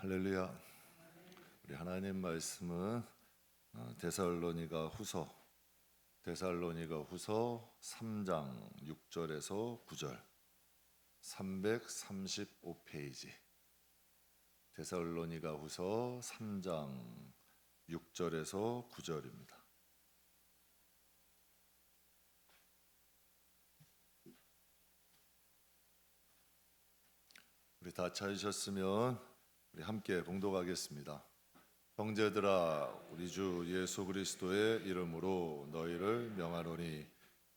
할렐루야. 우리 하나님 말씀은 데살로니가 후서 3장 6절에서 9절 335페이지 데살로니가 후서 3장 6절에서 9절입니다. 우리 다 찾으셨으면 우리 함께 봉독하겠습니다. 형제들아, 우리 주 예수 그리스도의 이름으로 너희를 명하노니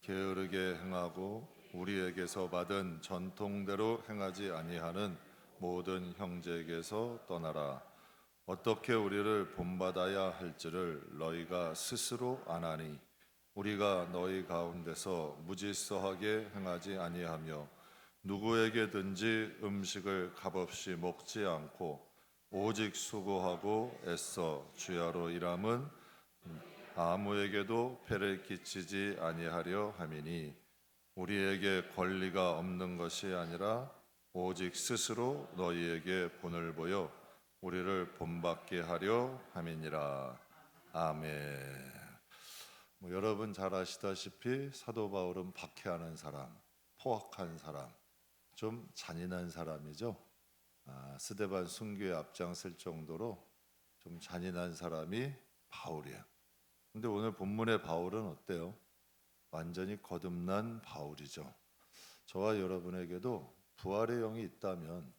게으르게 행하고 우리에게서 받은 전통대로 행하지 아니하는 모든 형제에게서 떠나라. 어떻게 우리를 본받아야 할지를 너희가 스스로 아나니 우리가 너희 가운데서 무질서하게 행하지 아니하며 누구에게든지 음식을 값없이 먹지 않고 오직 수고하고 애써 주야로 일함은 아무에게도 폐를 끼치지 아니하려 함이니 우리에게 권리가 없는 것이 아니라 오직 스스로 너희에게 본을 보여 우리를 본받게 하려 함이니라. 아멘. 여러분 잘 아시다시피 사도 바울은 박해하는 사람, 포악한 사람, 좀 잔인한 사람이죠. 스데반 순교에 앞장설 정도로 좀 잔인한 사람이 바울이에요. 근데 오늘 본문의 바울은 어때요? 완전히 거듭난 바울이죠. 저와 여러분에게도 부활의 영이 있다면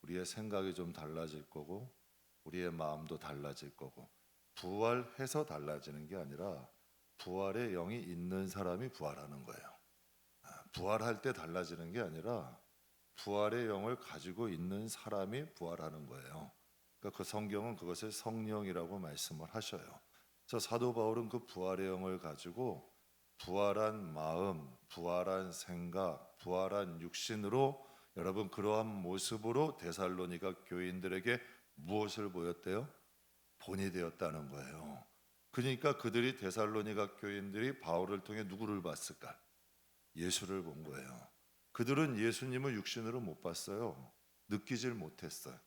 우리의 생각이 좀 달라질 거고 우리의 마음도 달라질 거고, 부활해서 달라지는 게 아니라 부활의 영이 있는 사람이 부활하는 거예요. 부활할 때 달라지는 게 아니라 부활의 영을 가지고 있는 사람이 부활하는 거예요. 그러니까 그 성경은 그것을 성령이라고 말씀을 하셔요. 그래서 사도 바울은 그 부활의 영을 가지고 부활한 마음, 부활한 생각, 부활한 육신으로, 여러분 그러한 모습으로 데살로니가 교인들에게 무엇을 보였대요? 본이 되었다는 거예요. 그러니까 그들이 데살로니가 교인들이 바울을 통해 누구를 봤을까? 예수를 본 거예요. 그들은 예수님을 육신으로 못 봤어요. 느끼질 못했어요.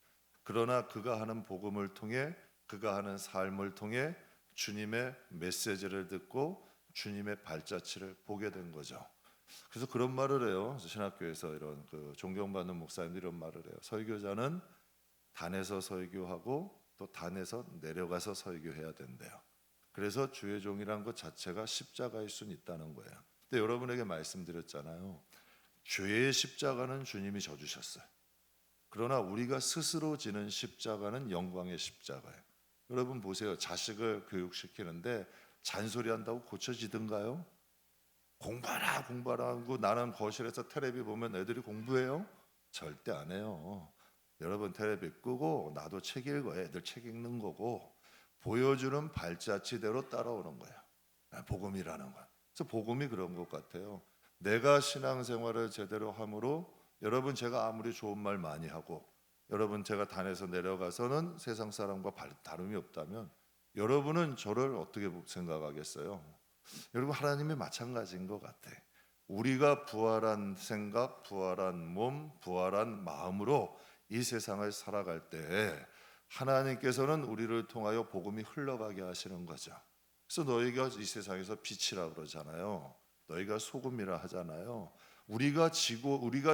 그러나 그가 하는 복음을 통해, 그가 하는 삶을 통해 주님의 메시지를 듣고 주님의 발자취를 보게 된 거죠. 그래서 그런 말을 해요. 신학교에서 이런 존경받는 목사님들이 이런 말을 해요. 설교자는 단에서 설교하고 또 단에서 내려가서 설교해야 된대요. 그래서 주의 종이란 것 자체가 십자가일 수는 있다는 거예요. 근데 여러분에게 말씀드렸잖아요. 죄의 십자가는 주님이 져주셨어요. 그러나 우리가 스스로 지는 십자가는 영광의 십자가예요. 여러분 보세요. 자식을 교육시키는데 잔소리한다고 고쳐지든가요? 공부하라 하고 나는 거실에서 텔레비 보면 애들이 공부해요? 절대 안 해요. 여러분 텔레비 끄고 나도 책 읽어. 애들 책 읽는 거고, 보여주는 발자취대로 따라오는 거예요. 복음이라는 건. 그래서 복음이 그런 것 같아요. 내가 신앙생활을 제대로 함으로, 여러분 제가 아무리 좋은 말 많이 하고 여러분 제가 단에서 내려가서는 세상 사람과 다름이 없다면 여러분은 저를 어떻게 생각하겠어요? 여러분 하나님이 마찬가지인 것 같아. 우리가 부활한 생각, 부활한 몸, 부활한 마음으로 이 세상을 살아갈 때 하나님께서는 우리를 통하여 복음이 흘러가게 하시는 거죠. 그래서 너희가 이 세상에서 빛이라 그러잖아요. 너희가 소금이라 하잖아요. 우리가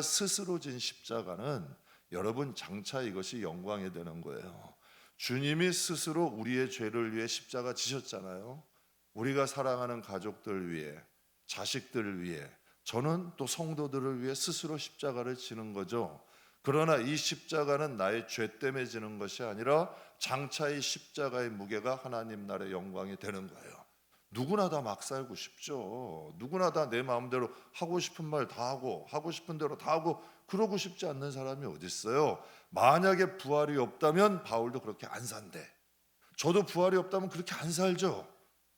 스스로 진 십자가는, 여러분 장차 이것이 영광이 되는 거예요. 주님이 스스로 우리의 죄를 위해 십자가 지셨잖아요. 우리가 사랑하는 가족들 위해, 자식들을 위해, 저는 또 성도들을 위해 스스로 십자가를 지는 거죠. 그러나 이 십자가는 나의 죄 때문에 지는 것이 아니라 장차 이 십자가의 무게가 하나님 나라의 영광이 되는 거예요. 누구나 다 막 살고 싶죠. 누구나 다 내 마음대로 하고 싶은 말 다 하고 하고 싶은 대로 다 하고 그러고 싶지 않는 사람이 어디 있어요? 만약에 부활이 없다면 바울도 그렇게 안 산대. 저도 부활이 없다면 그렇게 안 살죠.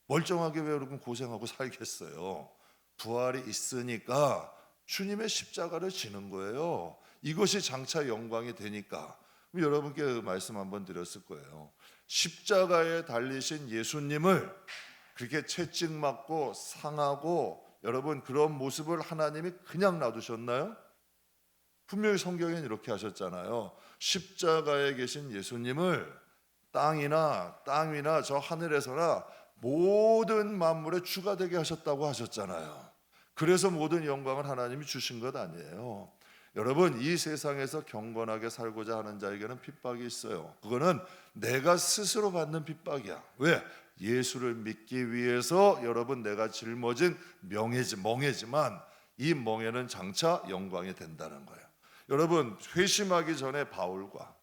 멀쩡하게 왜 여러분 고생하고 살겠어요? 부활이 있으니까 주님의 십자가를 지는 거예요. 이것이 장차 영광이 되니까. 여러분께 말씀 한번 드렸을 거예요. 십자가에 달리신 예수님을 그렇게 채찍 맞고 상하고, 여러분 그런 모습을 하나님이 그냥 놔두셨나요? 분명히 성경에는 이렇게 하셨잖아요. 십자가에 계신 예수님을 땅이나 땅 위나 저 하늘에서나 모든 만물의 주가 되게 하셨다고 하셨잖아요. 그래서 모든 영광을 하나님이 주신 것 아니에요. 여러분, 이 세상에서 경건하게 살고자 하는 자에게는 핍박이 있어요. 그거는 내가 스스로 받는 핍박이야. 왜? 예수를 믿기 위해서 여러분 내가 짊어진 멍해지만 이 멍에는 장차 영광이 된다는 거예요. 여러분, 회심하기 전에 바울과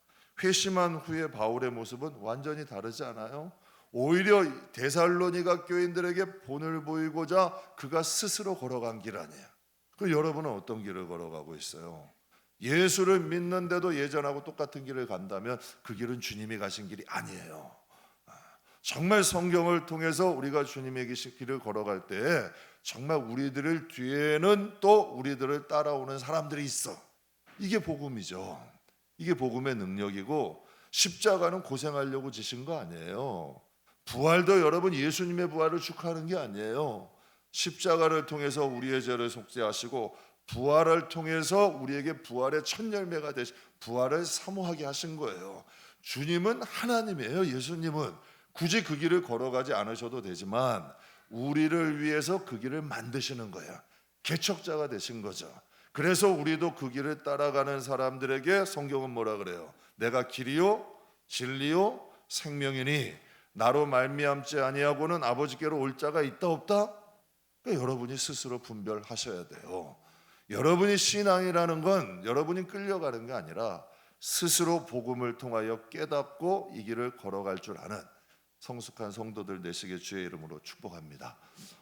회심한 후에 바울의 모습은 완전히 다르지 않아요? 오히려 데살로니가 교인들에게 본을 보이고자 그가 스스로 걸어간 길 아니에요. 그 여러분은 어떤 길을 걸어가고 있어요? 예수를 믿는데도 예전하고 똑같은 길을 간다면 그 길은 주님이 가신 길이 아니에요. 정말 성경을 통해서 우리가 주님의 길을 걸어갈 때 정말 우리들을 뒤에는 또 우리들을 따라오는 사람들이 있어. 이게 복음이죠. 이게 복음의 능력이고, 십자가는 고생하려고 지신 거 아니에요. 부활도 여러분 예수님의 부활을 축하하는 게 아니에요. 십자가를 통해서 우리의 죄를 속죄하시고 부활을 통해서 우리에게 부활의 첫 열매가 되신 부활을 사모하게 하신 거예요. 주님은 하나님이에요. 예수님은 굳이 그 길을 걸어가지 않으셔도 되지만 우리를 위해서 그 길을 만드시는 거예요. 개척자가 되신 거죠. 그래서 우리도 그 길을 따라가는 사람들에게 성경은 뭐라 그래요? 내가 길이요 진리요 생명이니 나로 말미암지 아니하고는 아버지께로 올 자가 있다 없다? 그러니까 여러분이 스스로 분별하셔야 돼요. 여러분이 신앙이라는 건 여러분이 끌려가는 게 아니라 스스로 복음을 통하여 깨닫고 이 길을 걸어갈 줄 아는 성숙한 성도들 되시길 주의 이름으로 축복합니다.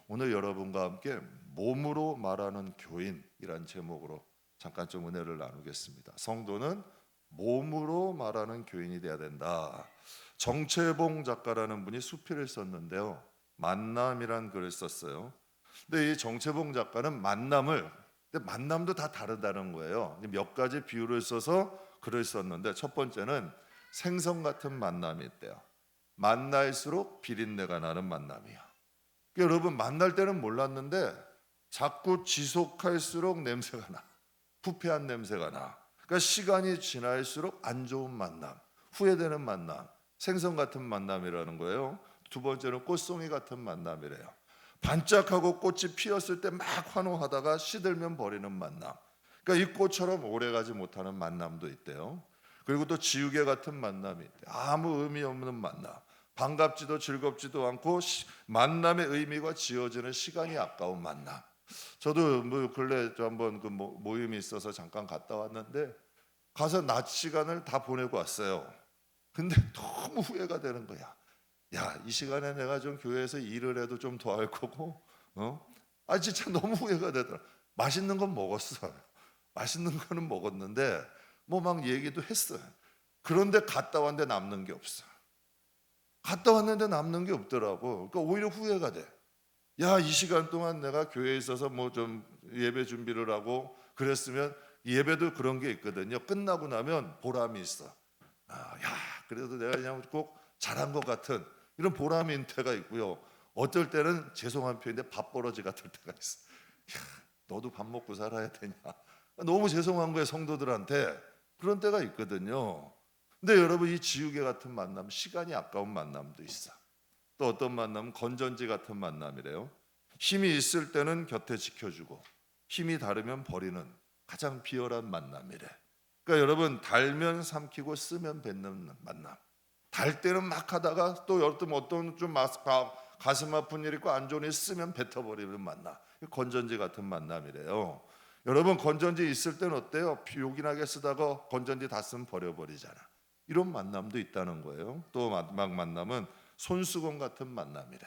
오늘 여러분과 함께 몸으로 말하는 교인이란 제목으로 잠깐 좀 은혜를 나누겠습니다. 성도는 몸으로 말하는 교인이 돼야 된다. 정채봉 작가라는 분이 수필을 썼는데요, 만남이란 글을 썼어요. 근데 이 정채봉 작가는 근데 만남도 다 다르다는 거예요. 몇 가지 비유를 써서 글을 썼는데, 첫 번째는 생선 같은 만남이 있대요. 만날수록 비린내가 나는 만남이야. 그러니까 여러분, 만날 때는 몰랐는데 자꾸 지속할수록 냄새가 나. 부패한 냄새가 나. 그러니까 시간이 지날수록 안 좋은 만남, 후회되는 만남, 생선 같은 만남이라는 거예요. 두 번째는 꽃송이 같은 만남이래요. 반짝하고 꽃이 피었을 때 막 환호하다가 시들면 버리는 만남. 그러니까 이 꽃처럼 오래가지 못하는 만남도 있대요. 그리고 또 지우개 같은 만남이 있대요. 아무 의미 없는 만남. 반갑지도 즐겁지도 않고 만남의 의미가 지어지는 시간이 아까운 만남. 저도 근래 한번 그 모임이 있어서 잠깐 갔다 왔는데 가서 낮 시간을 다 보내고 왔어요. 근데 너무 후회가 되는 거야. 야, 이 시간에 내가 좀 교회에서 일을 해도 좀 더 할 거고, 진짜 너무 후회가 되더라. 맛있는 건 먹었어. 맛있는 거는 먹었는데 막 얘기도 했어요. 그런데 갔다 왔는데 남는 게 없어. 갔다 왔는데 남는 게 없더라고. 그러니까 오히려 후회가 돼. 야, 이 시간 동안 내가 교회에 있어서 좀 예배 준비를 하고 그랬으면, 예배도 그런 게 있거든요. 끝나고 나면 보람이 있어. 야, 그래도 내가 그냥 꼭 잘한 것 같은 이런 보람이 있는 때가 있고요. 어떨 때는 죄송한 표현인데 밥버러지 같을 때가 있어. 야, 너도 밥 먹고 살아야 되냐. 너무 죄송한 거예요, 성도들한테. 그런 때가 있거든요. 근데 여러분, 이 지우개 같은 만남, 시간이 아까운 만남도 있어. 또 어떤 만남은 건전지 같은 만남이래요. 힘이 있을 때는 곁에 지켜주고 힘이 다르면 버리는 가장 비열한 만남이래. 그러니까 여러분, 달면 삼키고 쓰면 뱉는 만남. 달 때는 막 하다가 또 어떤 좀 가슴 아픈 일 있고 안 좋은 일 쓰면 뱉어버리는 만남. 건전지 같은 만남이래요. 여러분, 건전지 있을 때는 어때요? 요긴하게 쓰다가 건전지 다 쓰면 버려버리잖아. 이런 만남도 있다는 거예요. 또 마지막 만남은 손수건 같은 만남이래.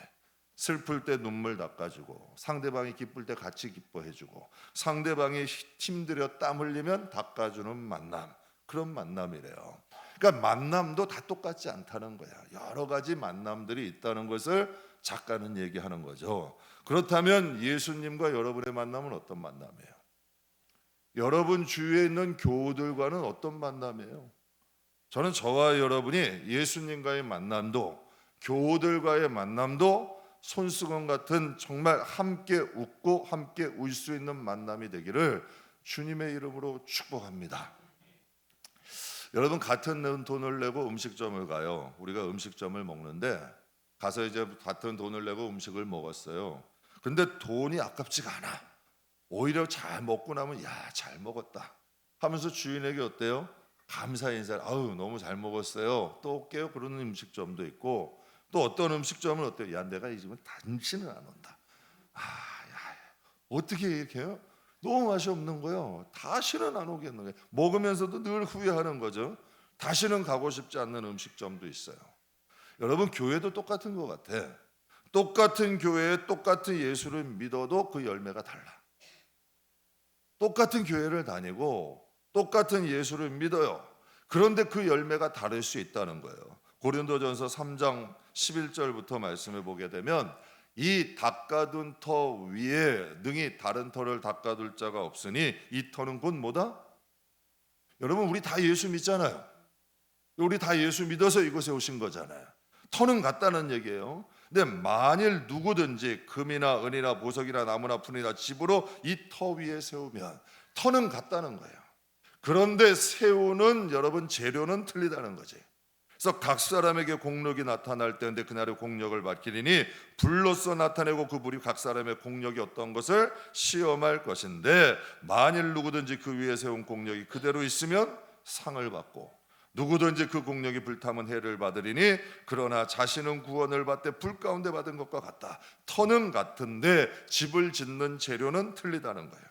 슬플 때 눈물 닦아주고 상대방이 기쁠 때 같이 기뻐해주고 상대방이 힘들어 땀 흘리면 닦아주는 만남, 그런 만남이래요. 그러니까 만남도 다 똑같지 않다는 거야. 여러 가지 만남들이 있다는 것을 작가는 얘기하는 거죠. 그렇다면 예수님과 여러분의 만남은 어떤 만남이에요? 여러분 주위에 있는 교우들과는 어떤 만남이에요? 저는 저와 여러분이 예수님과의 만남도 교우들과의 만남도 손수건 같은 정말 함께 웃고 함께 울 수 있는 만남이 되기를 주님의 이름으로 축복합니다. 여러분 같은 돈을 내고 음식점을 가요. 우리가 음식점을 먹는데 가서 이제 같은 돈을 내고 음식을 먹었어요. 근데 돈이 아깝지가 않아. 오히려 잘 먹고 나면 야, 잘 먹었다 하면서 주인에게 어때요? 감사 인사를 아우 너무 잘 먹었어요. 또 올게요. 그러는 음식점도 있고 또 어떤 음식점은 어때요? 야, 내가 이 집은 다시는 안 온다. 아, 야, 어떻게 이렇게 해요? 너무 맛이 없는 거예요. 다시는 안 오겠는 거예요. 먹으면서도 늘 후회하는 거죠. 다시는 가고 싶지 않는 음식점도 있어요. 여러분 교회도 똑같은 것 같아. 똑같은 교회에 똑같은 예수를 믿어도 그 열매가 달라. 똑같은 교회를 다니고 똑같은 예수를 믿어요. 그런데 그 열매가 다를 수 있다는 거예요. 고린도전서 3장 11절부터 말씀을 보게 되면 이 닦아둔 터 위에 능히 다른 터를 닦아둘 자가 없으니 이 터는 곧 뭐다? 여러분 우리 다 예수 믿잖아요. 우리 다 예수 믿어서 이곳에 오신 거잖아요. 터는 같다는 얘기예요. 근데 만일 누구든지 금이나 은이나 보석이나 나무나 풀이나 집으로 이 터 위에 세우면 터는 같다는 거예요. 그런데 세우는 여러분 재료는 틀리다는 거지. 그래서 각 사람에게 공력이 나타날 때인데 그날의 공력을 맡기리니 불로써 나타내고 그 불이 각 사람의 공력이 어떤 것을 시험할 것인데 만일 누구든지 그 위에 세운 공력이 그대로 있으면 상을 받고 누구든지 그 공력이 불타면 해를 받으리니 그러나 자신은 구원을 받되 불 가운데 받은 것과 같다. 터는 같은데 집을 짓는 재료는 틀리다는 거예요.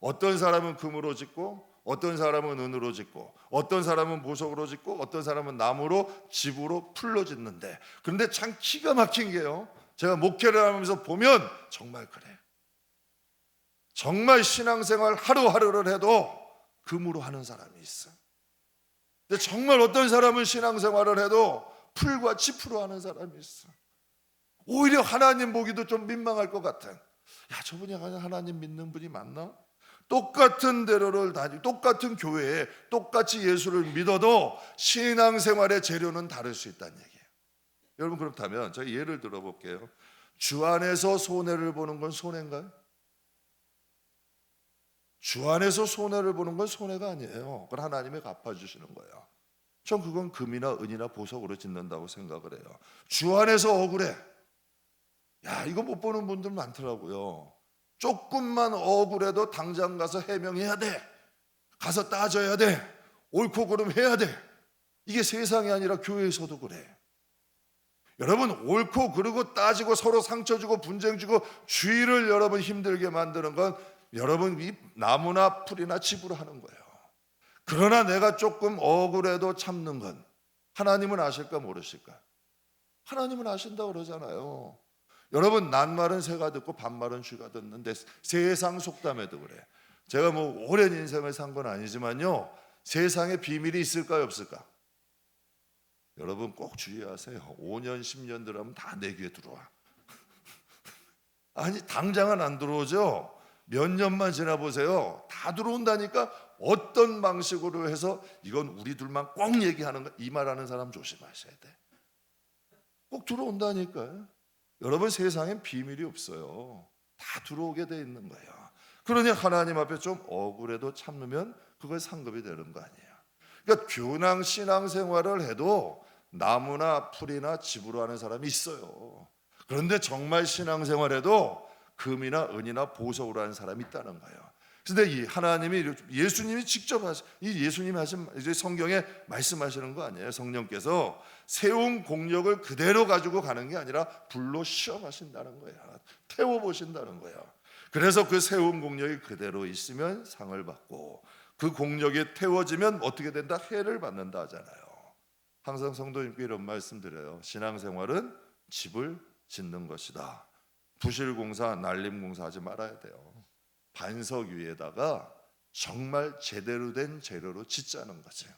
어떤 사람은 금으로 짓고 어떤 사람은 은으로 짓고 어떤 사람은 보석으로 짓고 어떤 사람은 나무로 집으로 풀로 짓는데 그런데 참 기가 막힌 게요. 제가 목회를 하면서 보면 정말 그래. 정말 신앙생활 하루하루를 해도 금으로 하는 사람이 있어. 근데 정말 어떤 사람은 신앙생활을 해도 풀과 짚으로 하는 사람이 있어. 오히려 하나님 보기도 좀 민망할 것 같아. 야, 저분이 하나님 믿는 분이 맞나? 똑같은 대로를 다니고 똑같은 교회에 똑같이 예수를 믿어도 신앙생활의 재료는 다를 수 있다는 얘기예요. 여러분 그렇다면 제가 예를 들어볼게요. 주 안에서 손해를 보는 건 손해인가요? 주 안에서 손해를 보는 건 손해가 아니에요. 그건 하나님이 갚아주시는 거예요. 전 그건 금이나 은이나 보석으로 짓는다고 생각을 해요. 주 안에서 억울해. 야, 이거 못 보는 분들 많더라고요. 조금만 억울해도 당장 가서 해명해야 돼. 가서 따져야 돼. 옳고 그름 해야 돼. 이게 세상이 아니라 교회에서도 그래. 여러분 옳고 그르고 따지고 서로 상처 주고 분쟁 주고 주의를 여러분 힘들게 만드는 건 여러분 이 나무나 풀이나 집으로 하는 거예요. 그러나 내가 조금 억울해도 참는 건 하나님은 아실까 모르실까? 하나님은 아신다고 그러잖아요. 여러분 낱말은 새가 듣고 반말은 쥐가 듣는데 세상 속담에도 그래. 제가 뭐 오랜 인생을 산 건 아니지만요. 세상에 비밀이 있을까요 없을까? 여러분 꼭 주의하세요. 5년 10년 들어가면 다 내 귀에 들어와. 아니 당장은 안 들어오죠. 몇 년만 지나보세요. 다 들어온다니까. 어떤 방식으로 해서 이건 우리 둘만 꼭 얘기하는 거 이 말하는 사람 조심하셔야 돼. 꼭 들어온다니까요. 여러분 세상엔 비밀이 없어요. 다 들어오게 돼 있는 거예요. 그러니 하나님 앞에 좀 억울해도 참으면 그걸 상급이 되는 거 아니에요. 그러니까 교낭 신앙생활을 해도 나무나 풀이나 집으로 하는 사람이 있어요. 그런데 정말 신앙생활에도 금이나 은이나 보석으로 하는 사람이 있다는 거예요. 근데 이 하나님이 예수님이 직접 이 예수님이 하신 이제 성경에 말씀하시는 거 아니에요? 성령께서 세운 공력을 그대로 가지고 가는 게 아니라 불로 시험하신다는 거예요. 태워 보신다는 거예요. 그래서 그 세운 공력이 그대로 있으면 상을 받고 그 공력이 태워지면 어떻게 된다? 해를 받는다 하잖아요. 항상 성도님께 이런 말씀 드려요. 신앙생활은 집을 짓는 것이다. 부실공사, 날림공사 하지 말아야 돼요. 반석 위에다가 정말 제대로 된 재료로 짓자는 거죠.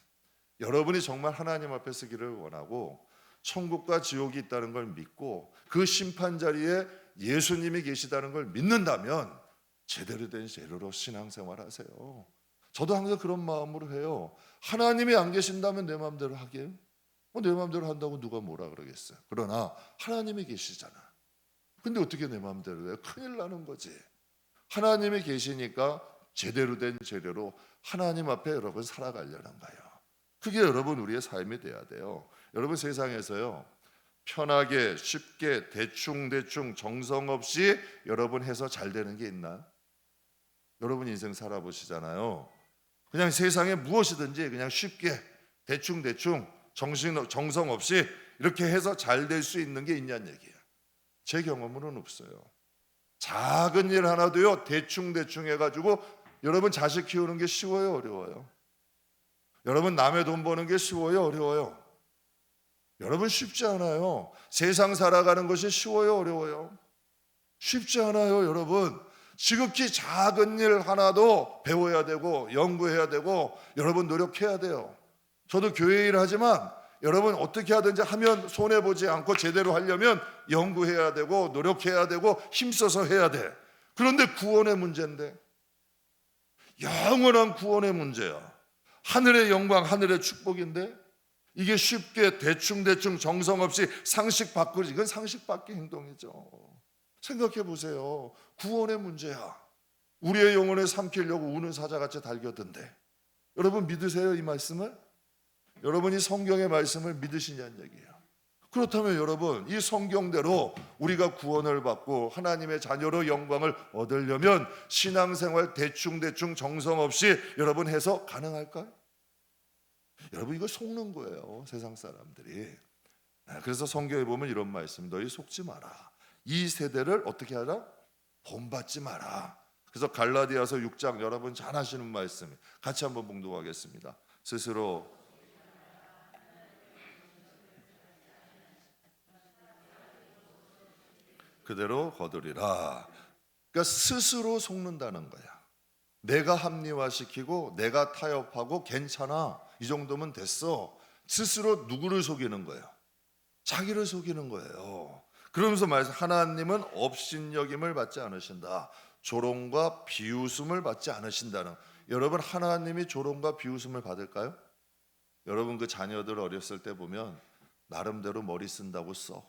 여러분이 정말 하나님 앞에 서기를 원하고 천국과 지옥이 있다는 걸 믿고 그 심판 자리에 예수님이 계시다는 걸 믿는다면 제대로 된 재료로 신앙생활 하세요. 저도 항상 그런 마음으로 해요. 하나님이 안 계신다면 내 마음대로 하게요. 내 마음대로 한다고 누가 뭐라 그러겠어요. 그러나 하나님이 계시잖아. 근데 어떻게 내 마음대로 해요? 큰일 나는 거지. 하나님이 계시니까 제대로 된 재료로 하나님 앞에 여러분 살아가려는 거예요. 그게 여러분 우리의 삶이 돼야 돼요. 여러분 세상에서요, 편하게 쉽게 대충 정성 없이 여러분 해서 잘 되는 게 있나요? 여러분 인생 살아보시잖아요. 그냥 세상에 무엇이든지 그냥 쉽게 대충 정성 없이 이렇게 해서 잘 될 수 있는 게 있냐는 얘기예요. 제 경험으로는 없어요. 작은 일 하나도요 대충 해가지고 여러분 자식 키우는 게 쉬워요, 어려워요? 여러분 남의 돈 버는 게 쉬워요, 어려워요? 여러분 쉽지 않아요. 세상 살아가는 것이 쉬워요, 어려워요? 쉽지 않아요, 여러분. 지극히 작은 일 하나도 배워야 되고 연구해야 되고 여러분 노력해야 돼요. 저도 교회 일 하지만 여러분 어떻게 하든지 하면 손해보지 않고 제대로 하려면 연구해야 되고 노력해야 되고 힘써서 해야 돼. 그런데 구원의 문제인데, 영원한 구원의 문제야. 하늘의 영광, 하늘의 축복인데 이게 쉽게 대충 정성 없이 상식 바꾸지, 이건 상식 밖의 행동이죠. 생각해 보세요. 구원의 문제야. 우리의 영혼을 삼키려고 우는 사자같이 달겨든데 여러분 믿으세요, 이 말씀을? 여러분이 성경의 말씀을 믿으시냐는 얘기예요. 그렇다면 여러분 이 성경대로 우리가 구원을 받고 하나님의 자녀로 영광을 얻으려면 신앙생활 대충 정성 없이 여러분 해서 가능할까요? 여러분 이거 속는 거예요, 세상 사람들이. 그래서 성경에 보면 이런 말씀, 너희 속지 마라. 이 세대를 어떻게 하라? 본받지 마라. 그래서 갈라디아서 6장 여러분 잘 아시는 말씀 같이 한번 봉독하겠습니다. 스스로 그대로 거두리라. 그러니까 스스로 속는다는 거야. 내가 합리화시키고 내가 타협하고 괜찮아, 이 정도면 됐어. 스스로 누구를 속이는 거예요? 자기를 속이는 거예요. 그러면서 말씀, 하나님은 업신여김을 받지 않으신다. 조롱과 비웃음을 받지 않으신다는. 여러분 하나님이 조롱과 비웃음을 받을까요? 여러분 그 자녀들 어렸을 때 보면 나름대로 머리 쓴다고 써.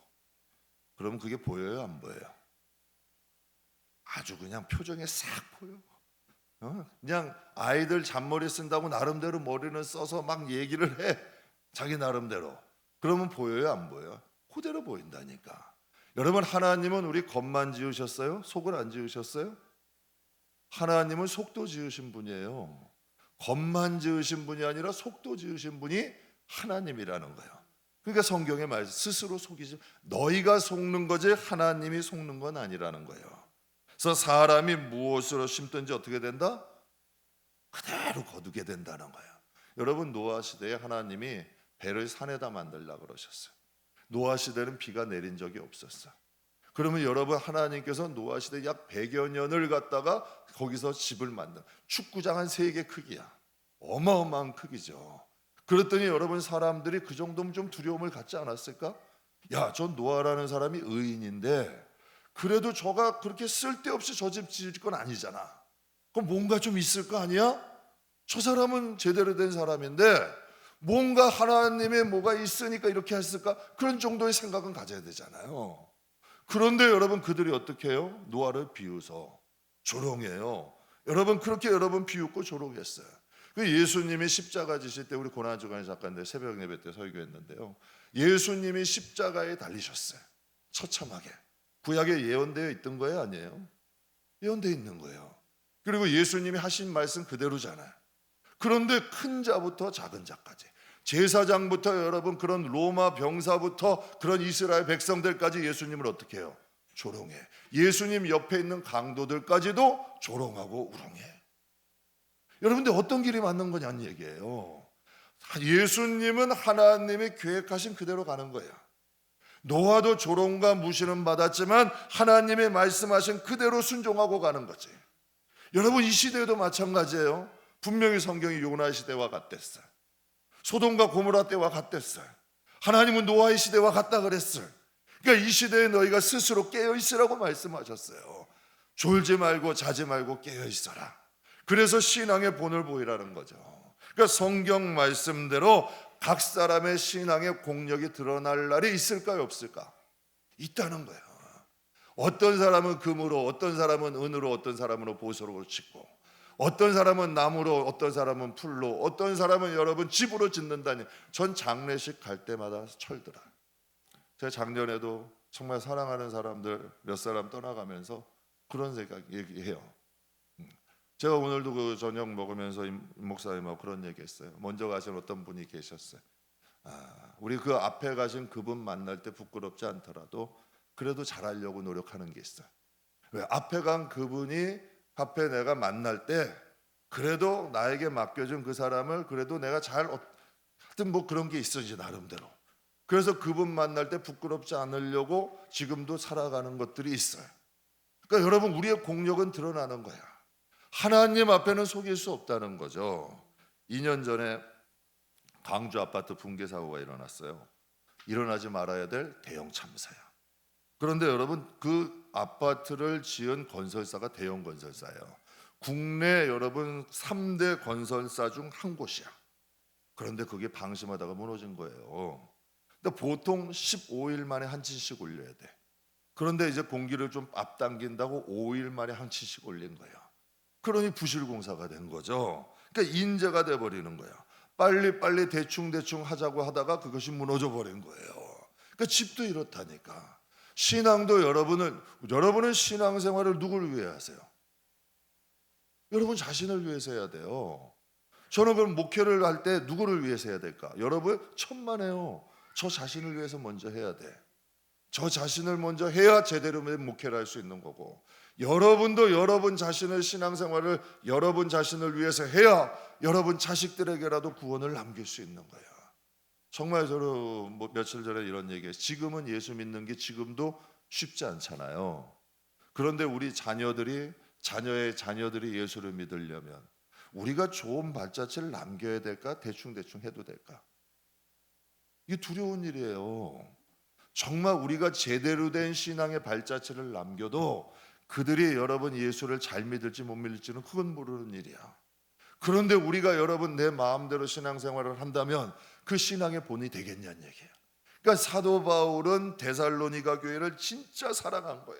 그러면 그게 보여요, 안 보여요? 아주 그냥 표정에 싹 보여. 그냥 아이들 잔머리 쓴다고 나름대로 머리는 써서 막 얘기를 해, 자기 나름대로. 그러면 보여요, 안 보여요? 그대로 보인다니까. 여러분 하나님은 우리 겉만 지으셨어요? 속을 안 지으셨어요? 하나님은 속도 지으신 분이에요. 겉만 지으신 분이 아니라 속도 지으신 분이 하나님이라는 거예요. 그러니까 성경에 말씀, 스스로 속이지, 너희가 속는 거지 하나님이 속는 건 아니라는 거예요. 그래서 사람이 무엇으로 심든지 어떻게 된다? 그대로 거두게 된다는 거예요. 여러분 노아 시대에 하나님이 배를 산에다 만들려고 그러셨어요. 노아 시대는 비가 내린 적이 없었어요. 그러면 여러분 하나님께서 노아 시대 약 100여 년을 갖다가 거기서 집을 만든, 축구장 한 3개 크기야. 어마어마한 크기죠. 그랬더니 여러분 사람들이 그 정도면 좀 두려움을 갖지 않았을까? 야, 저 노아라는 사람이 의인인데 그래도 저가 그렇게 쓸데없이 저 집 지을 건 아니잖아. 그럼 뭔가 좀 있을 거 아니야? 저 사람은 제대로 된 사람인데 뭔가 하나님의 뭐가 있으니까 이렇게 했을까? 그런 정도의 생각은 가져야 되잖아요. 그런데 여러분 그들이 어떻게 해요? 노아를 비웃어 조롱해요. 여러분 그렇게 여러분 비웃고 조롱했어요. 예수님이 십자가 지실 때 우리 고난주간 작가인데 새벽 예배 때 설교했는데요. 예수님이 십자가에 달리셨어요. 처참하게. 구약에 예언되어 있던 거예요, 아니에요? 예언되어 있는 거예요. 그리고 예수님이 하신 말씀 그대로잖아요. 그런데 큰 자부터 작은 자까지, 제사장부터 여러분 그런 로마 병사부터 그런 이스라엘 백성들까지 예수님을 어떻게 해요? 조롱해. 예수님 옆에 있는 강도들까지도 조롱하고 우롱해. 여러분들 어떤 길이 맞는 거냐는 얘기예요. 예수님은 하나님이 계획하신 그대로 가는 거예요. 노아도 조롱과 무시는 받았지만 하나님의 말씀하신 그대로 순종하고 가는 거지. 여러분 이 시대에도 마찬가지예요. 분명히 성경이 요나 시대와 같댔어요. 소돔과 고모라 때와 같댔어요. 하나님은 노아의 시대와 같다 그랬어요. 그러니까 이 시대에 너희가 스스로 깨어있으라고 말씀하셨어요. 졸지 말고 자지 말고 깨어있어라. 그래서 신앙의 본을 보이라는 거죠. 그러니까 성경 말씀대로 각 사람의 신앙의 공력이 드러날 날이 있을까요, 없을까? 있다는 거예요. 어떤 사람은 금으로, 어떤 사람은 은으로, 어떤 사람은 보석으로 짓고, 어떤 사람은 나무로, 어떤 사람은 풀로, 어떤 사람은 여러분 집으로 짓는다니. 전 장례식 갈 때마다 철들어요. 제가 작년에도 정말 사랑하는 사람들 몇 사람 떠나가면서 그런 생각 얘기해요. 제가 오늘도 그 저녁 먹으면서 임 목사님하고 그런 얘기했어요. 먼저 가신 어떤 분이 계셨어요. 우리 그 앞에 가신 그분 만날 때 부끄럽지 않더라도 그래도 잘하려고 노력하는 게 있어요. 왜? 앞에 간 그분이 앞에 내가 만날 때 그래도 나에게 맡겨준 그 사람을 그래도 내가 잘 하여튼 뭐 그런 게 있어지 나름대로. 그래서 그분 만날 때 부끄럽지 않으려고 지금도 살아가는 것들이 있어요. 그러니까 여러분, 우리의 공력은 드러나는 거야. 하나님 앞에는 속일 수 없다는 거죠. 2년 전에 광주 아파트 붕괴 사고가 일어났어요. 일어나지 말아야 될 대형 참사야. 그런데 여러분, 그 아파트를 지은 건설사가 대형 건설사예요. 국내 여러분 3대 건설사 중 한 곳이야. 그런데 그게 방심하다가 무너진 거예요. 근데 보통 15일 만에 한 층씩 올려야 돼. 그런데 이제 공기를 좀 앞당긴다고 5일 만에 한 층씩 올린 거예요. 그러니 부실공사가 된 거죠. 그러니까 인재가 돼 버리는 거야. 빨리빨리 대충 하자고 하다가 그것이 무너져 버린 거예요. 그러니까 집도 이렇다니까. 신앙도 여러분은 신앙생활을 누구를 위해 하세요? 여러분 자신을 위해서 해야 돼요. 저는 그럼 목회를 할 때 누구를 위해서 해야 될까? 여러분 천만에요. 저 자신을 위해서 먼저 해야 돼. 저 자신을 먼저 해야 제대로 된 목회를 할 수 있는 거고, 여러분도 여러분 자신의 신앙생활을 여러분 자신을 위해서 해야 여러분 자식들에게라도 구원을 남길 수 있는 거야. 정말 저는 며칠 전에 이런 얘기해요. 지금은 예수 믿는 게 지금도 쉽지 않잖아요. 그런데 우리 자녀의 자녀들이 예수를 믿으려면 우리가 좋은 발자취를 남겨야 될까? 대충 해도 될까? 이게 두려운 일이에요. 정말 우리가 제대로 된 신앙의 발자취를 남겨도 그들이 여러분 예수를 잘 믿을지 못 믿을지는 그건 모르는 일이야. 그런데 우리가 여러분 내 마음대로 신앙생활을 한다면 그 신앙의 본이 되겠냐는 얘기예요. 그러니까 사도 바울은 데살로니가 교회를 진짜 사랑한 거야.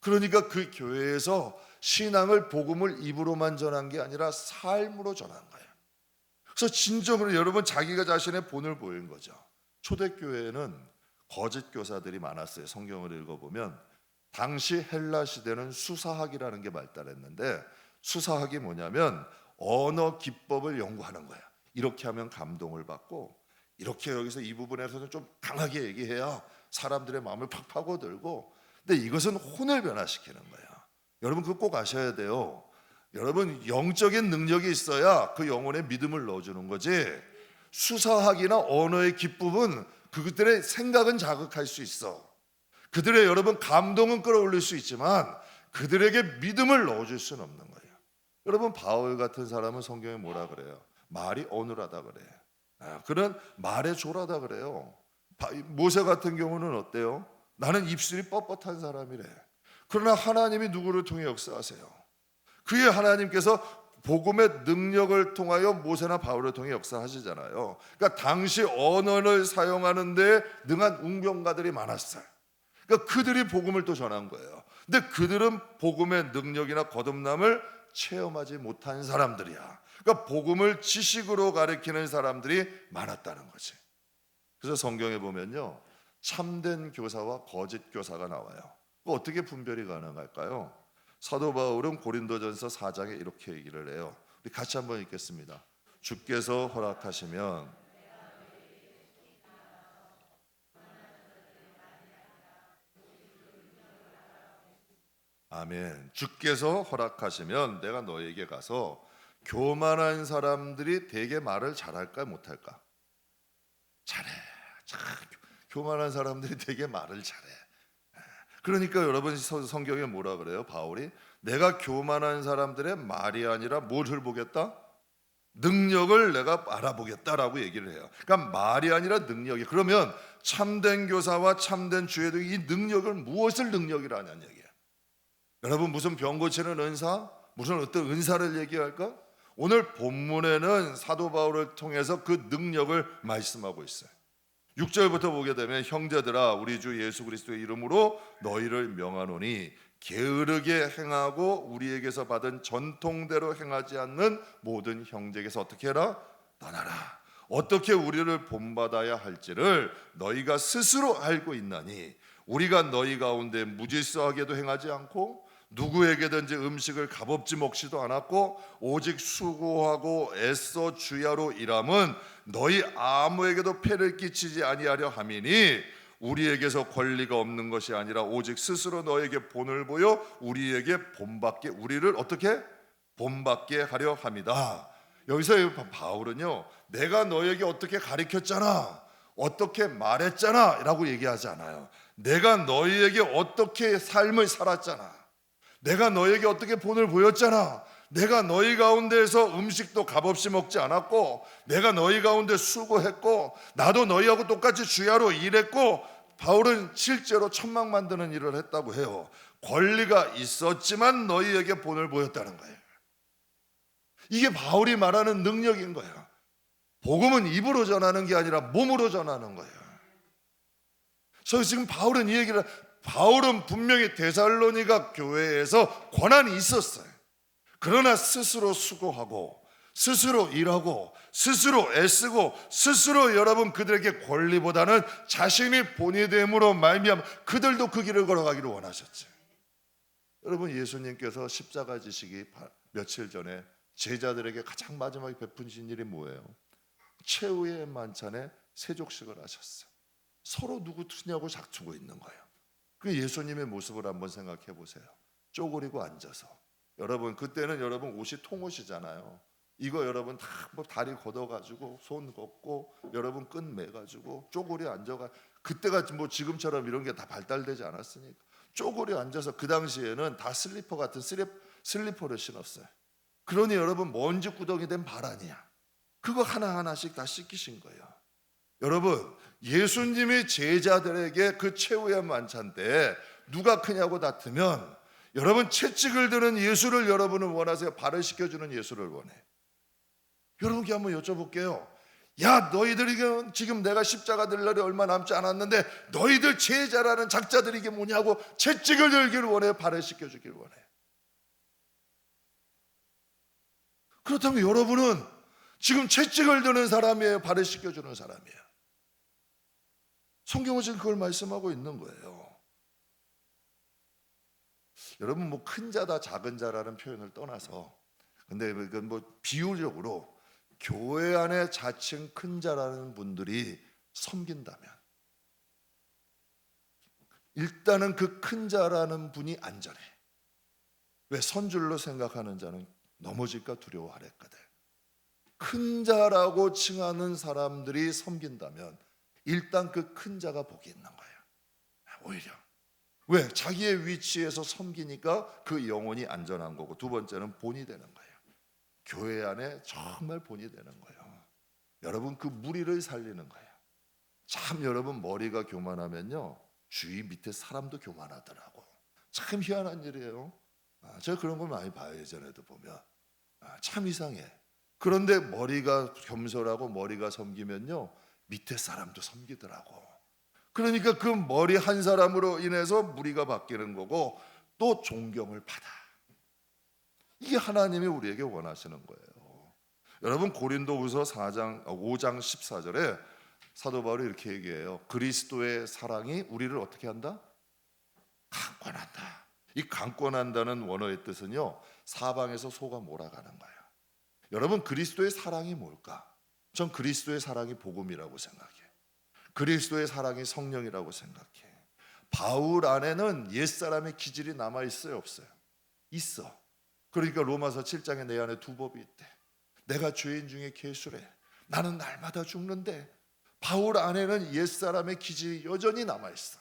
그러니까 그 교회에서 신앙을, 복음을 입으로만 전한 게 아니라 삶으로 전한 거야. 그래서 진정으로 여러분 자기가 자신의 본을 보인 거죠. 초대교회에는 거짓 교사들이 많았어요. 성경을 읽어보면 당시 헬라 시대는 수사학이라는 게 발달했는데, 수사학이 뭐냐면 언어 기법을 연구하는 거야. 이렇게 하면 감동을 받고, 이렇게 여기서 이 부분에서는 좀 강하게 얘기해야 사람들의 마음을 팍 파고들고, 근데 이것은 혼을 변화시키는 거야. 여러분 그거 꼭 아셔야 돼요. 여러분 영적인 능력이 있어야 그 영혼에 믿음을 넣어주는 거지, 수사학이나 언어의 기법은 그들의 생각은 자극할 수 있어. 그들의 여러분 감동은 끌어올릴 수 있지만 그들에게 믿음을 넣어줄 수는 없는 거예요. 여러분 바울 같은 사람은 성경에 뭐라 그래요? 말이 어눌하다 그래. 그런 말에 졸하다 그래요. 모세 같은 경우는 어때요? 나는 입술이 뻣뻣한 사람이래. 그러나 하나님이 누구를 통해 역사하세요? 그의 하나님께서 복음의 능력을 통하여 모세나 바울을 통해 역사하시잖아요. 그러니까 당시 언어를 사용하는 데 능한 웅병가들이 많았어요. 그러니까 그들이 복음을 또 전한 거예요. 근데 그들은 복음의 능력이나 거듭남을 체험하지 못한 사람들이야. 그러니까 복음을 지식으로 가르치는 사람들이 많았다는 거지. 그래서 성경에 보면요, 참된 교사와 거짓 교사가 나와요. 어떻게 분별이 가능할까요? 사도 바울은 고린도전서 4장에 이렇게 얘기를 해요. 우리 같이 한번 읽겠습니다. 주께서 허락하시면 아멘. 주께서 허락하시면 내가 너에게 가서 교만한 사람들이 되게 말을 잘할까 못할까? 잘해. 교만한 사람들이 되게 말을 잘해. 그러니까 여러분 성경에 뭐라 그래요? 바울이 내가 교만한 사람들의 말이 아니라 무엇을 보겠다? 능력을 내가 알아보겠다라고 얘기를 해요. 그러니까 말이 아니라 능력이. 그러면 참된 교사와 참된 주에도 이 능력을 무엇을 능력이라 하냐는 얘기예요. 여러분 무슨 병 고치는 은사? 무슨 어떤 은사를 얘기할까? 오늘 본문에는 사도 바울을 통해서 그 능력을 말씀하고 있어요. 6절부터 보게 되면 형제들아 우리 주 예수 그리스도의 이름으로 너희를 명하노니 게으르게 행하고 우리에게서 받은 전통대로 행하지 않는 모든 형제에게서 어떻게 해라? 떠나라. 어떻게 우리를 본받아야 할지를 너희가 스스로 알고 있나니 우리가 너희 가운데 무질서하게도 행하지 않고 누구에게든지 음식을 값없이 먹지도 않았고 오직 수고하고 애써 주야로 일함은 너희 아무에게도 폐를 끼치지 아니하려 함이니 우리에게서 권리가 없는 것이 아니라 오직 스스로 너에게 본을 보여 우리에게 본받게 우리를 어떻게 본받게 하려 함이다. 여기서 바울은요, 내가 너에게 어떻게 가르쳤잖아, 어떻게 말했잖아 라고 얘기하지 않아요. 내가 너희에게 어떻게 삶을 살았잖아, 내가 너에게 어떻게 본을 보였잖아, 내가 너희 가운데에서 음식도 값없이 먹지 않았고 내가 너희 가운데 수고했고 나도 너희하고 똑같이 주야로 일했고, 바울은 실제로 천막 만드는 일을 했다고 해요. 권리가 있었지만 너희에게 본을 보였다는 거예요. 이게 바울이 말하는 능력인 거예요. 복음은 입으로 전하는 게 아니라 몸으로 전하는 거예요. 그래서 지금 바울은 이 얘기를, 바울은 분명히 데살로니가 교회에서 권한이 있었어요. 그러나 스스로 수고하고 스스로 일하고 스스로 애쓰고 스스로 여러분 그들에게 권리보다는 자신이 본이 됨으로 말미암아 그들도 그 길을 걸어가기를 원하셨죠. 여러분, 예수님께서 십자가 지시기 며칠 전에 제자들에게 가장 마지막에 베푸신 일이 뭐예요? 최후의 만찬에 세족식을 하셨어요. 서로 누구 트냐고 작두고 있는 거예요. 그 예수님의 모습을 한번 생각해 보세요. 쪼그리고 앉아서. 여러분, 그때는 여러분 옷이 통옷이잖아요. 이거 여러분 다 뭐 다리 걷어가지고 손 걷고 여러분 끈 매가지고 쪼그려 앉아가. 그때가 뭐 지금처럼 이런 게 다 발달되지 않았으니까 쪼그려 앉아서, 그 당시에는 다 슬리퍼 같은 슬리퍼를 신었어요. 그러니 여러분 먼지 구덩이 된 발 아니야. 그거 하나하나씩 다 씻기신 거예요. 여러분, 예수님이 제자들에게 그 최후의 만찬 때 누가 크냐고 다투면 여러분 채찍을 드는 예수를 여러분은 원하세요? 발을 씻겨주는 예수를 원해? 여러분께 한번 여쭤볼게요. 야, 너희들이 지금 내가 십자가 될 날이 얼마 남지 않았는데 너희들 제자라는 작자들이 이게 뭐냐고 채찍을 들기를 원해? 발을 씻겨주기를 원해? 그렇다면 여러분은 지금 채찍을 드는 사람이에요? 발을 씻겨주는 사람이에요? 성경은 지금 그걸 말씀하고 있는 거예요. 여러분, 뭐 큰 자다 작은 자라는 표현을 떠나서, 근데 뭐 비유적으로 교회 안에 자칭 큰 자라는 분들이 섬긴다면 일단은 그 큰 자라는 분이 안전해. 왜? 선줄로 생각하는 자는 넘어질까 두려워하랬거든. 큰 자라고 칭하는 사람들이 섬긴다면 일단 그 큰 자가 복이 있는 거예요. 오히려. 왜? 자기의 위치에서 섬기니까 그 영혼이 안전한 거고, 두 번째는 본이 되는 거예요. 교회 안에 정말 본이 되는 거예요. 여러분, 그 무리를 살리는 거예요. 참, 여러분 머리가 교만하면요 주위 밑에 사람도 교만하더라고. 참 희한한 일이에요. 제가 그런 걸 많이 봐요. 예전에도 보면 참 이상해. 그런데 머리가 겸손하고 머리가 섬기면요 밑에 사람도 섬기더라고. 그러니까 그 머리 한 사람으로 인해서 무리가 바뀌는 거고 또 존경을 받아. 이게 하나님이 우리에게 원하시는 거예요. 여러분, 고린도후서 5장 14절에 사도 바울이 이렇게 얘기해요. 그리스도의 사랑이 우리를 어떻게 한다? 강권한다. 이 강권한다는 원어의 뜻은요 사방에서 소가 몰아가는 거예요. 여러분, 그리스도의 사랑이 뭘까? 전 그리스도의 사랑이 복음이라고 생각해요. 그리스도의 사랑이 성령이라고 생각해. 바울 안에는 옛사람의 기질이 남아있어요, 없어요? 있어. 그러니까 로마서 7장에 내 안에 두 법이 있대. 내가 죄인 중에 괴수래. 나는 날마다 죽는데 바울 안에는 옛사람의 기질이 여전히 남아있어.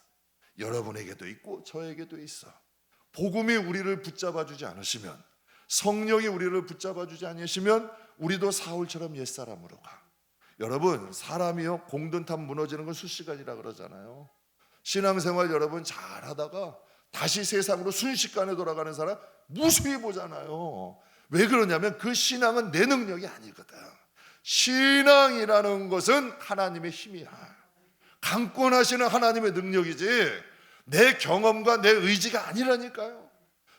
여러분에게도 있고 저에게도 있어. 복음이 우리를 붙잡아주지 않으시면, 성령이 우리를 붙잡아주지 않으시면 우리도 사울처럼 옛사람으로 가. 여러분, 사람이요 공든탑 무너지는 건 수시간이라 그러잖아요. 신앙생활 여러분 잘하다가 다시 세상으로 순식간에 돌아가는 사람 무수히 보잖아요. 왜 그러냐면 그 신앙은 내 능력이 아니거든. 신앙이라는 것은 하나님의 힘이야. 강권하시는 하나님의 능력이지 내 경험과 내 의지가 아니라니까요.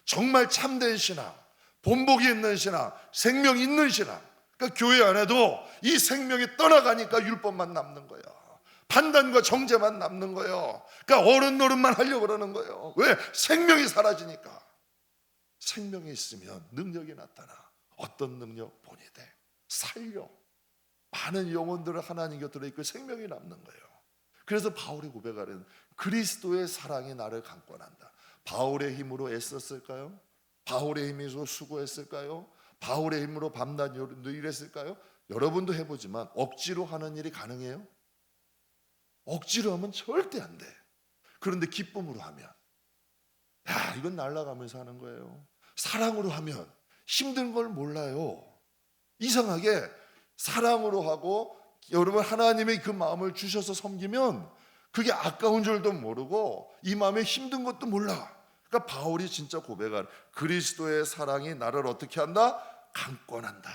정말 참된 신앙, 본복이 있는 신앙, 생명 있는 신앙. 그러니까 교회 안에도 이 생명이 떠나가니까 율법만 남는 거예요. 판단과 정죄만 남는 거예요. 그러니까 어른 노릇만 하려고 그러는 거예요. 왜? 생명이 사라지니까. 생명이 있으면 능력이 나타나. 어떤 능력? 본이 돼. 살려. 많은 영혼들을 하나님 곁으로 이끌 생명이 남는 거예요. 그래서 바울이 고백하는 그리스도의 사랑이 나를 강권한다. 바울의 힘으로 애썼을까요? 바울의 힘으로 수고했을까요? 바울의 힘으로 밤낮 일했을까요? 여러분도 해보지만 억지로 하는 일이 가능해요? 억지로 하면 절대 안 돼. 그런데 기쁨으로 하면, 야, 이건 날아가면서 하는 거예요. 사랑으로 하면 힘든 걸 몰라요. 이상하게 사랑으로 하고 여러분 하나님의 그 마음을 주셔서 섬기면 그게 아까운 줄도 모르고 이 마음에 힘든 것도 몰라. 그러니까 바울이 진짜 고백한 그리스도의 사랑이 나를 어떻게 한다? 강권한다.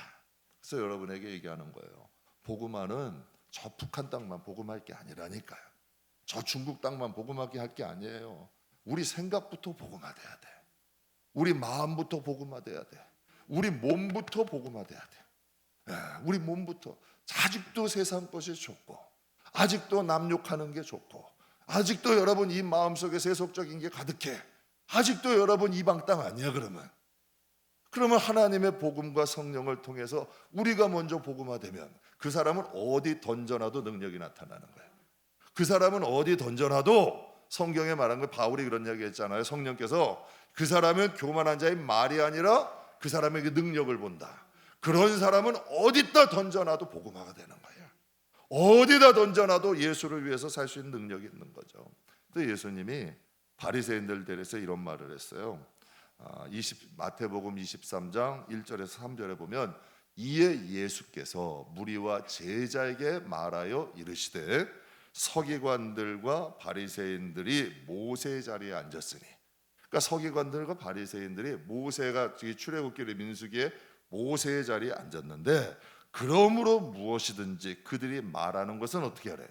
그래서 여러분에게 얘기하는 거예요. 복음화는 저 북한 땅만 복음할 게 아니라니까요. 저 중국 땅만 복음하게 할 게 아니에요. 우리 생각부터 복음화돼야 돼. 우리 마음부터 복음화돼야 돼. 우리 몸부터 복음화돼야 돼. 우리 몸부터. 아직도 세상 것이 좋고, 아직도 남욕하는 게 좋고, 아직도 여러분 이 마음속에 세속적인 게 가득해. 아직도 여러분 이방 땅 아니야. 그러면 하나님의 복음과 성령을 통해서 우리가 먼저 복음화되면 그 사람은 어디 던져놔도 능력이 나타나는 거예요. 그 사람은 어디 던져놔도, 성경에 말한 거 바울이 그런 이야기 했잖아요. 성령께서 그 사람은 교만한 자의 말이 아니라 그 사람에게 능력을 본다. 그런 사람은 어디다 던져놔도 복음화가 되는 거예요. 어디다 던져놔도 예수를 위해서 살 수 있는 능력이 있는 거죠. 또 예수님이 바리새인들 대해서 이런 말을 했어요. 마태복음 23장 1절에서 3절에 보면, 이에 예수께서 무리와 제자에게 말하여 이르시되 서기관들과 바리새인들이 모세 자리에 앉았으니, 그러니까 서기관들과 바리새인들이 모세가 출애굽기를 민수기에 모세의 자리에 앉았는데, 그러므로 무엇이든지 그들이 말하는 것은 어떻게 하래요?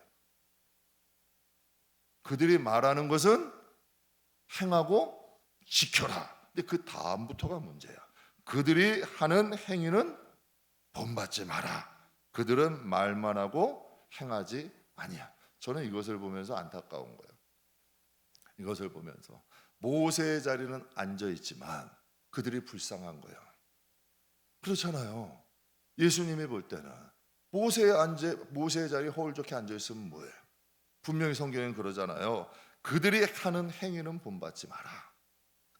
그들이 말하는 것은 행하고 지켜라. 근데 그 다음부터가 문제야. 그들이 하는 행위는 본받지 마라. 그들은 말만 하고 행하지 아니야. 저는 이것을 보면서 안타까운 거예요. 이것을 보면서 모세의 자리는 앉아 있지만 그들이 불쌍한 거예요. 그렇잖아요. 예수님이 볼 때는 모세의 자리에 허울 좋게 앉아 있으면 뭐예요? 분명히 성경에는 그러잖아요. 그들이 하는 행위는 본받지 마라.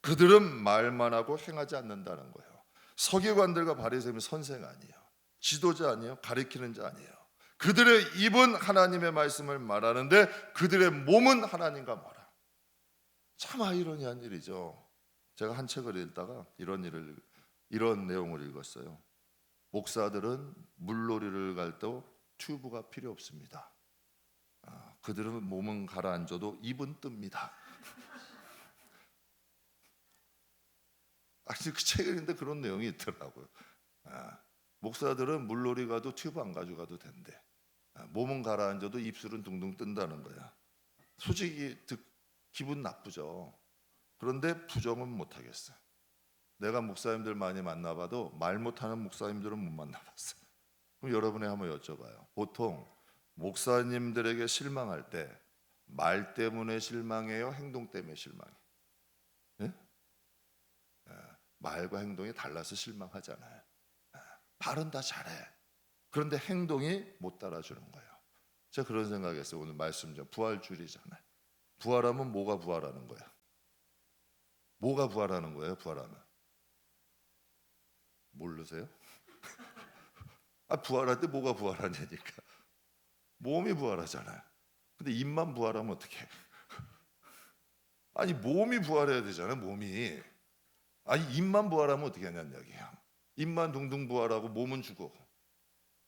그들은 말만 하고 행하지 않는다는 거예요. 서기관들과 바리새인은 선생 아니에요. 지도자 아니에요. 가리키는 자 아니에요. 그들의 입은 하나님의 말씀을 말하는데 그들의 몸은 하나님과 멀어. 참 아이러니한 일이죠. 제가 한 책을 읽다가 이런 내용을 읽었어요. 목사들은 물놀이를 갈 때 튜브가 필요 없습니다. 그들은 몸은 가라앉아도 입은 뜹니다. 아니, 그 책을 읽는데 그런 내용이 있더라고요. 목사들은 물놀이 가도 튜브 안 가져가도 된대. 몸은 가라앉아도 입술은 둥둥 뜬다는 거야. 솔직히 기분 나쁘죠. 그런데 부정은 못 하겠어요. 내가 목사님들 많이 만나봐도 말 못하는 목사님들은 못 만나봤어요. 그럼 여러분이 한번 여쭤봐요. 보통 목사님들에게 실망할 때 말 때문에 실망해요? 행동 때문에 실망해요? 네? 말과 행동이 달라서 실망하잖아요. 말은 다 잘해. 그런데 행동이 못 따라주는 거예요. 제가 그런 생각했어요. 오늘 말씀 좀 부활주일이잖아요. 부활하면 뭐가 부활하는 거예요? 뭐가 부활하는 거예요? 부활하면 모르세요? 부활할 때 뭐가 부활하냐니까. 몸이 부활하잖아요. 근데 입만 부활하면 어떡해? 아니 몸이 부활해야 되잖아요. 몸이. 아니 입만 부활하면 어떻게 하냐는 얘기예요. 입만 둥둥 부활하고 몸은 죽어.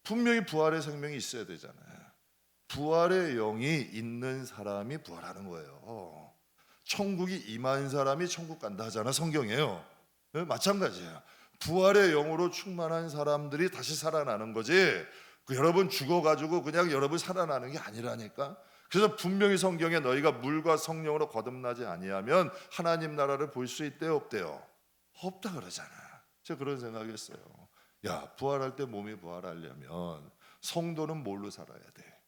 분명히 부활의 생명이 있어야 되잖아요. 부활의 영이 있는 사람이 부활하는 거예요. 천국이 임한 사람이 천국 간다 하잖아. 성경이에요. 네? 마찬가지예요. 부활의 영으로 충만한 사람들이 다시 살아나는 거지. 여러분 죽어가지고 그냥 여러분 살아나는 게 아니라니까. 그래서 분명히 성경에 너희가 물과 성령으로 거듭나지 아니하면 하나님 나라를 볼 수 있대요, 없대요? 없다 그러잖아. 제가 그런 생각했어요. 야, 부활할 때 몸이 부활하려면 성도는 뭘로 살아야 돼?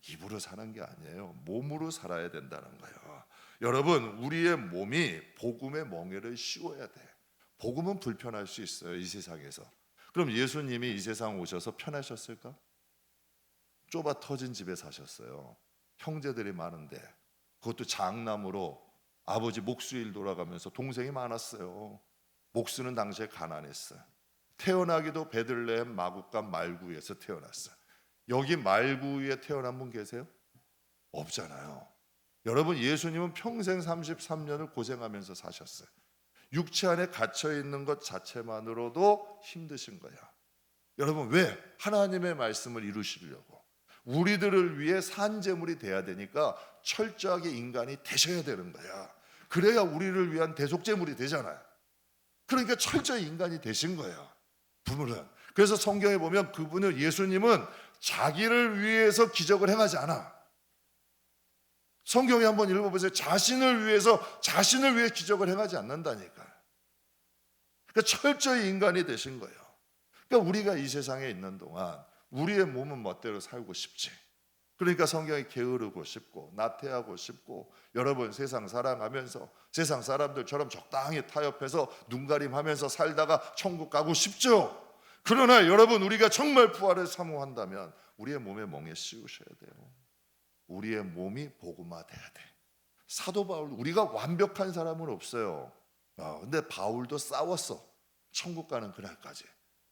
입으로 사는 게 아니에요. 몸으로 살아야 된다는 거예요. 여러분, 우리의 몸이 복음의 멍에를 씌워야 돼. 복음은 불편할 수 있어요, 이 세상에서. 그럼 예수님이 이 세상 오셔서 편하셨을까? 좁아 터진 집에 사셨어요. 형제들이 많은데, 그것도 장남으로 아버지 목수일 돌아가면서 동생이 많았어요. 목수는 당시에 가난했어요. 태어나기도 베들레헴 마구간 말구에서 태어났어요. 여기 말구에 태어난 분 계세요? 없잖아요. 여러분, 예수님은 평생 33년을 고생하면서 사셨어요. 육체 안에 갇혀 있는 것 자체만으로도 힘드신 거야. 여러분, 왜? 하나님의 말씀을 이루시려고. 우리들을 위해 산제물이 돼야 되니까 철저하게 인간이 되셔야 되는 거야. 그래야 우리를 위한 대속제물이 되잖아요. 그러니까 철저히 인간이 되신 거예요, 분은. 그래서 성경에 보면 그분은, 예수님은 자기를 위해서 기적을 행하지 않아. 성경에 한번 읽어보세요. 자신을 위해 기적을 행하지 않는다니까. 그러니까 철저히 인간이 되신 거예요. 그러니까 우리가 이 세상에 있는 동안 우리의 몸은 멋대로 살고 싶지. 그러니까 성경이 게으르고 싶고 나태하고 싶고, 여러분 세상 사랑하면서 세상 사람들처럼 적당히 타협해서 눈가림하면서 살다가 천국 가고 싶죠. 그러나 여러분, 우리가 정말 부활을 사모한다면 우리의 몸에 멍에 씌우셔야 돼요. 우리의 몸이 복음화돼야 돼. 사도 바울, 우리가 완벽한 사람은 없어요. 근데 바울도 싸웠어. 천국 가는 그날까지.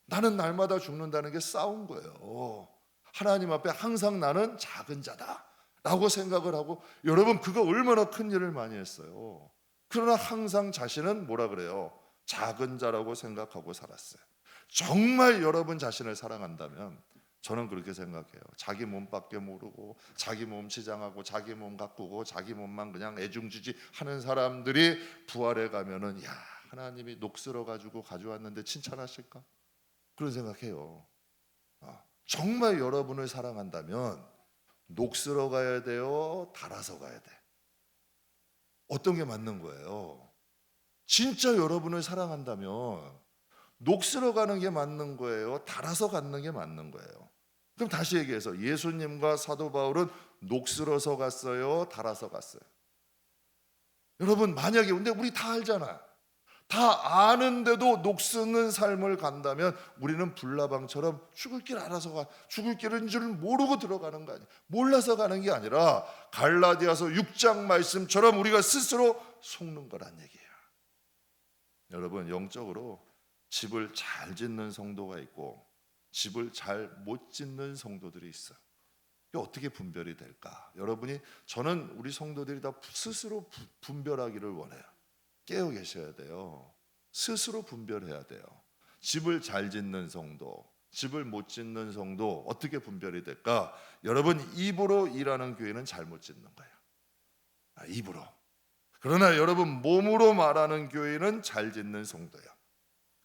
나는 날마다 죽는다는 게 싸운 거예요. 하나님 앞에 항상 나는 작은 자다 라고 생각을 하고, 여러분 그거 얼마나 큰 일을 많이 했어요. 그러나 항상 자신은 뭐라 그래요? 작은 자라고 생각하고 살았어요. 정말 여러분 자신을 사랑한다면 저는 그렇게 생각해요. 자기 몸밖에 모르고 자기 몸 치장하고 자기 몸 가꾸고 자기 몸만 그냥 애중지지 하는 사람들이 부활에 가면은, 야, 하나님이 녹슬어 가지고 가져왔는데 칭찬하실까? 그런 생각해요. 정말 여러분을 사랑한다면 녹슬어 가야 돼요? 달아서 가야 돼? 어떤 게 맞는 거예요? 진짜 여러분을 사랑한다면 녹슬어 가는 게 맞는 거예요? 달아서 가는 게 맞는 거예요? 그럼 다시 얘기해서, 예수님과 사도 바울은 녹슬어서 갔어요? 달아서 갔어요? 여러분, 만약에, 근데 우리 다 알잖아. 다 아는데도 녹쓰는 삶을 간다면 우리는 불나방처럼 죽을 길 알아서 가, 죽을 길인 줄 모르고 들어가는 거 아니야. 몰라서 가는 게 아니라 갈라디아서 6장 말씀처럼 우리가 스스로 속는 거란 얘기예요. 여러분, 영적으로 집을 잘 짓는 성도가 있고 집을 잘 못 짓는 성도들이 있어요. 이게 어떻게 분별이 될까? 저는 우리 성도들이 다 스스로 분별하기를 원해요. 깨어 계셔야 돼요. 스스로 분별해야 돼요. 집을 잘 짓는 성도, 집을 못 짓는 성도, 어떻게 분별이 될까? 여러분, 입으로 일하는 교회는 잘못 짓는 거예요. 입으로. 그러나 여러분, 몸으로 말하는 교회는 잘 짓는 성도예요.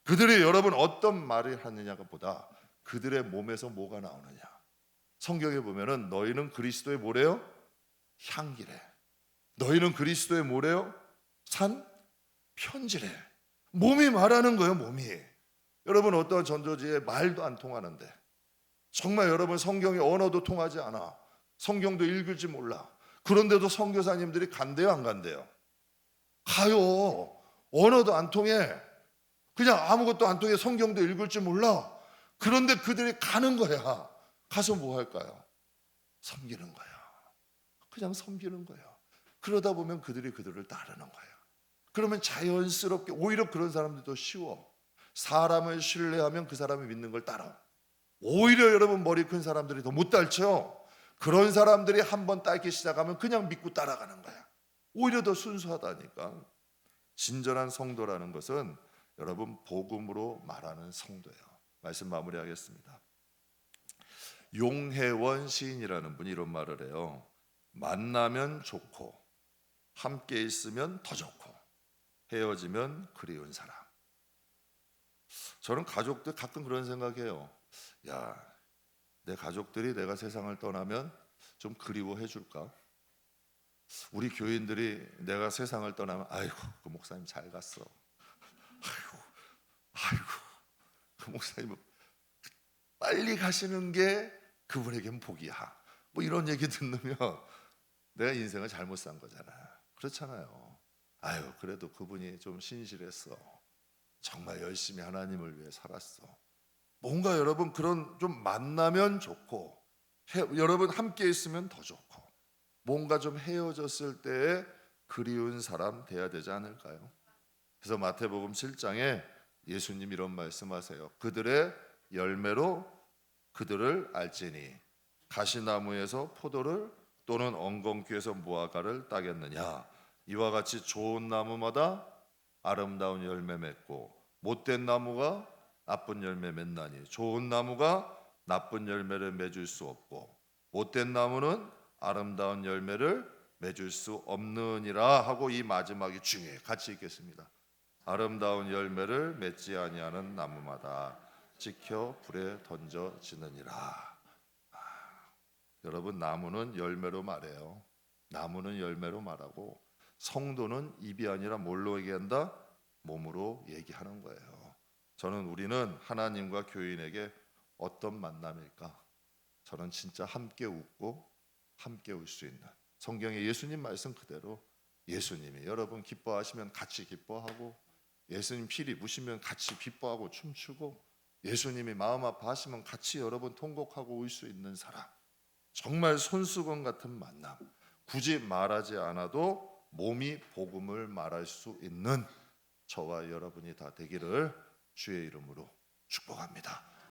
그들이 여러분 어떤 말을 하느냐가 보다 그들의 몸에서 뭐가 나오느냐. 성경에 보면은 너희는 그리스도의 뭐래요? 향기래. 너희는 그리스도의 뭐래요? 산 편지래. 몸이 말하는 거예요, 몸이. 여러분, 어떤 전도지에 말도 안 통하는데, 정말 여러분 성경의 언어도 통하지 않아. 성경도 읽을지 몰라. 그런데도 선교사님들이 간대요, 안 간대요? 가요. 언어도 안 통해. 그냥 아무것도 안 통해. 성경도 읽을 줄 몰라. 그런데 그들이 가는 거야. 가서 뭐 할까요? 섬기는 거야. 그냥 섬기는 거야. 그러다 보면 그들이 그들을 따르는 거야. 그러면 자연스럽게, 오히려 그런 사람들도 쉬워. 사람을 신뢰하면 그 사람이 믿는 걸 따라. 오히려 여러분, 머리 큰 사람들이 더 못 따르죠. 그런 사람들이 한번 따르기 시작하면 그냥 믿고 따라가는 거야. 오히려 더 순수하다니까. 진정한 성도라는 것은 여러분 복음으로 말하는 성도예요. 말씀 마무리하겠습니다. 용혜원 시인이라는 분이 이런 말을 해요. 만나면 좋고 함께 있으면 더 좋고 헤어지면 그리운 사람. 저는 가족들 가끔 그런 생각해요. 야, 내 가족들이 내가 세상을 떠나면 좀 그리워해 줄까? 우리 교인들이 내가 세상을 떠나면 아이고, 그 목사님 잘 갔어. 아이고, 그 목사님은 빨리 가시는 게 그분에겐 복이야. 뭐 이런 얘기 듣으면 내가 인생을 잘못 산 거잖아. 그렇잖아요. 아유, 그래도 그분이 좀 신실했어. 정말 열심히 하나님을 위해 살았어. 뭔가 여러분 그런 좀 만나면 좋고, 여러분 함께 있으면 더 좋고, 뭔가 좀 헤어졌을 때에 그리운 사람 돼야 되지 않을까요? 그래서 마태복음 7장에 예수님 이런 말씀하세요. 그들의 열매로 그들을 알지니 가시나무에서 포도를 또는 엉겅퀴에서 무화과를 따겠느냐. 이와 같이 좋은 나무마다 아름다운 열매 맺고 못된 나무가 나쁜 열매 맺나니 좋은 나무가 나쁜 열매를 맺을 수 없고 못된 나무는 아름다운 열매를 맺을 수 없느니라 하고 이 마지막이 중요해. 같이 읽겠습니다. 아름다운 열매를 맺지 아니하는 나무마다 지켜 불에 던져지느니라. 여러분, 나무는 열매로 말해요. 나무는 열매로 말하고 성도는 입이 아니라 뭘로 얘기한다? 몸으로 얘기하는 거예요. 우리는 하나님과 교인에게 어떤 만남일까? 저는 진짜 함께 웃고 함께 울 수 있는, 성경의 예수님 말씀 그대로 예수님이 여러분 기뻐하시면 같이 기뻐하고, 예수님 피리 부시면 같이 기뻐하고 춤추고, 예수님이 마음 아파하시면 같이 여러분 통곡하고 울 수 있는 사람, 정말 손수건 같은 만남, 굳이 말하지 않아도 몸이 복음을 말할 수 있는 저와 여러분이 다 되기를 주의 이름으로 축복합니다.